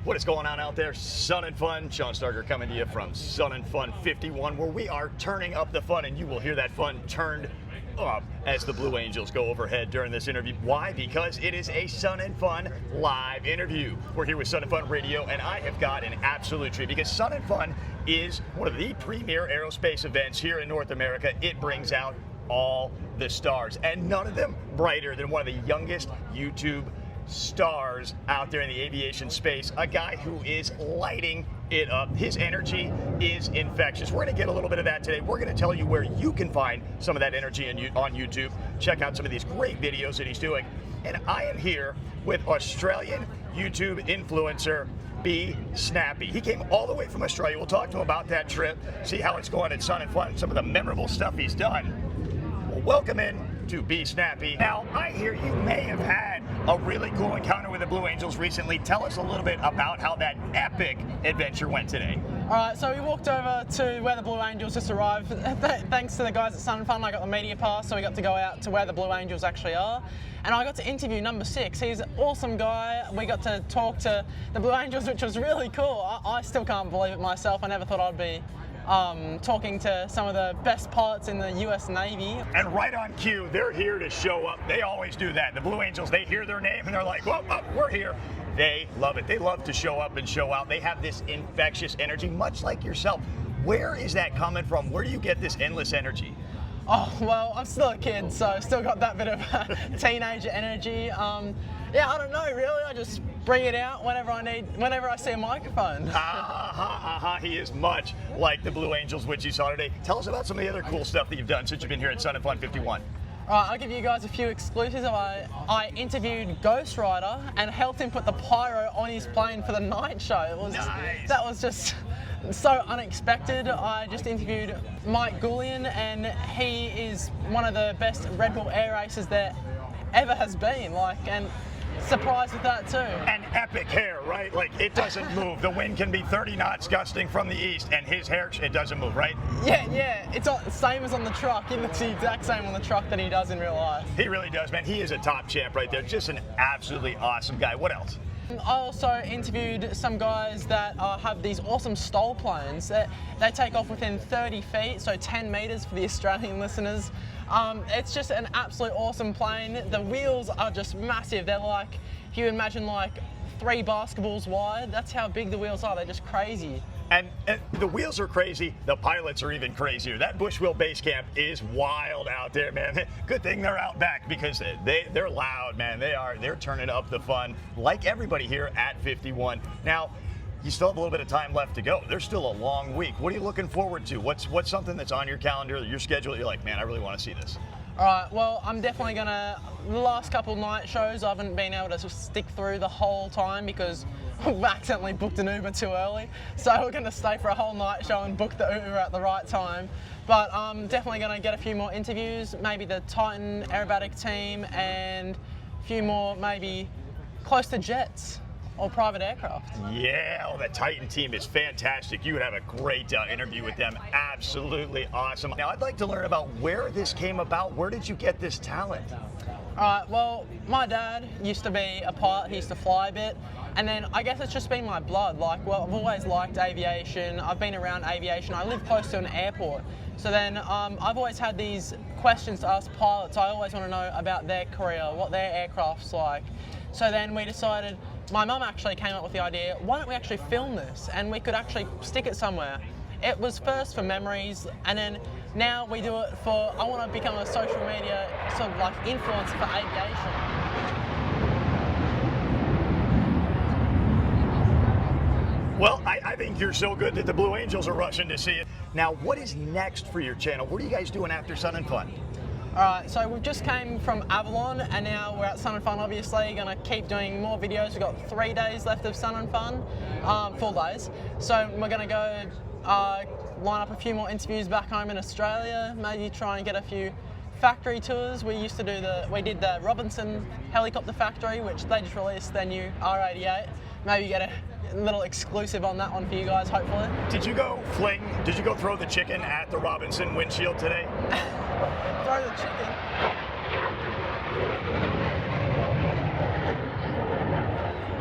What is going on out there? Sun N Fun. Shawn coming to you from Sun N Fun 51, where we are turning up the fun, and you will hear that fun turned up as the Blue Angels go overhead during this interview. Why? Because it is a Sun N Fun live interview. We're here with Sun N Fun Radio, and I have got an absolute treat because Sun N Fun is one of the premier aerospace events here in North America. It brings out all the stars, and none of them brighter than one of the youngest YouTube stars out there in the aviation space, a guy who is lighting it up. His energy is infectious. We're going to get a little bit of that today. We're going to tell you where you can find some of that energy on YouTube. Check out some of these great videos that he's doing. And I am here with Australian YouTube influencer Be Snappy. He came all the way from Australia. We'll talk to him about that trip, see how it's going at Sun N Fun, some of the memorable stuff he's done. Well, welcome in to Be Snappy. Now, I hear you may have had a really cool encounter with the Blue Angels recently. Tell us a little bit about how that epic adventure went today. All right, so we walked over to where the Blue Angels just arrived. Thanks to the guys at Sun N Fun, I got the media pass, so we got to go out to where the Blue Angels actually are. And I got to interview number 6. He's an awesome guy. We got to talk to the Blue Angels, which was really cool. I still can't believe it myself. I never thought I'd be talking to some of the best pilots in the US Navy. And right on cue, they're here to show up. They always do that. The Blue Angels, they hear their name and they're like, well, we're here. They love it. They love to show up and show out. They have this infectious energy, much like yourself. Where is that coming from? Where do you get this endless energy? Oh, well, I'm still a kid, so I've still got that bit of teenager energy. Yeah, I don't know, really. I just bring it out whenever I need, whenever I see a microphone. He is much like the Blue Angels, which you saw today. Tell us about some of the other cool stuff that you've done since you've been here at Sun N Fun 51. Right, I'll give you guys a few exclusives. I interviewed Ghost Rider and helped him put the pyro on his plane for the night show. Nice. That was just so unexpected. I just interviewed Mike Goulian, and he is one of the best Red Bull air racers there ever has been. And surprised with that too. And epic hair, right? Like, it doesn't move. The wind can be 30 knots gusting from the east, and his hair, it doesn't move, right? Yeah. It's the same as on the truck. He looks the exact same on the truck that he does in real life. He really does, man. He is a top champ right there. Just an absolutely awesome guy. What else? I also interviewed some guys that have these awesome STOL planes. They take off within 30 feet, so 10 meters for the Australian listeners. It's just an absolute awesome plane. The wheels are just massive. They're like, if you imagine like 3 basketballs wide, that's how big the wheels are. They're just crazy. And the wheels are crazy. The pilots are even crazier. That Bushwill base camp is wild out there, man. Good thing they're out back because they're loud, man. They're turning up the fun like everybody here at 51. Now, you still have a little bit of time left to go. There's still a long week. What are you looking forward to? What's something that's on your calendar, your schedule that you're like, man, I really want to see this? All right, well, I'm definitely the last couple night shows, I haven't been able to stick through the whole time because we accidentally booked an Uber too early. So we're gonna stay for a whole night show and book the Uber at the right time. But I'm definitely gonna get a few more interviews, maybe the Titan aerobatic team and a few more maybe close to jets or private aircraft. Yeah, the Titan team is fantastic. You would have a great interview with them. Absolutely awesome. Now, I'd like to learn about where this came about. Where did you get this talent? All right, well, my dad used to be a pilot. He used to fly a bit. And then I guess it's just been my blood. I've always liked aviation. I've been around aviation. I live close to an airport. So then I've always had these questions to ask pilots. I always want to know about their career, what their aircraft's like. So then we decided, my mum actually came up with the idea, why don't we actually film this? And we could actually stick it somewhere. It was first for memories, and then now we do it for, I want to become a social media sort of like influencer for aviation. Well, I think you're so good that the Blue Angels are rushing to see it. Now, what is next for your channel? What are you guys doing after Sun N Fun? All right, so we've just came from Avalon and now we're at Sun N Fun, obviously. Gonna keep doing more videos. We've got 3 days left of Sun N Fun, full days. So we're gonna go line up a few more interviews back home in Australia, maybe try and get a few factory tours. We did the Robinson helicopter factory, which they just released their new R88. Maybe get a little exclusive on that one for you guys, hopefully. Did you go throw the chicken at the Robinson windshield today? Throw the chicken.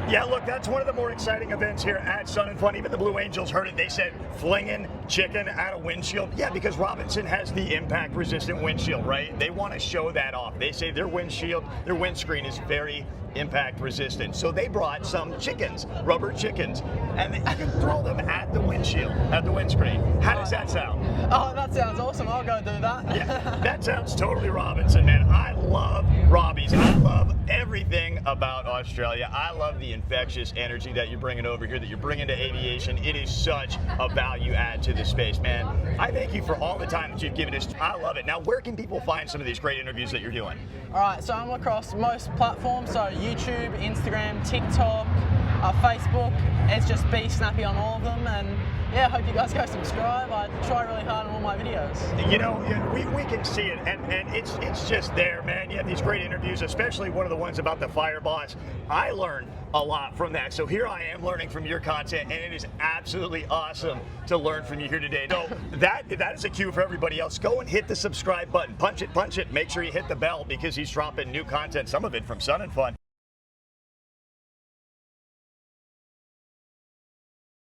Yeah, look, that's one of the more exciting events here at Sun N Fun. Even the Blue Angels heard it. They said flinging chicken at a windshield. Yeah, because Robinson has the impact-resistant windshield, right? They want to show that off. They say their windscreen is very impact-resistant. So they brought some chickens, rubber chickens, and you can throw them at the windshield, at the windscreen. How does that sound? Oh, that sounds awesome. I'll go do that. Yeah, that sounds totally Robinson, man. I love Robbies. I love everything about Australia. I love the infectious energy that you're bringing over here, that you're bringing to aviation. It is such a value add to the space, man. I thank you for all the time that you've given us. I love it. Now, where can people find some of these great interviews that you're doing? All right, so I'm across most platforms, so YouTube, Instagram, TikTok, Facebook. It's just Be Snappy on all of them, and yeah, hope you guys go subscribe. I try really hard on all my videos. You know, we can see it, and it's just there, man. You have these great interviews, especially one of the ones about the firebots. I learned a lot from that, so here I am learning from your content, and it is absolutely awesome to learn from you here today. So that is a cue for everybody else. Go and hit the subscribe button. Punch it. Make sure you hit the bell, because he's dropping new content, some of it from Sun N Fun.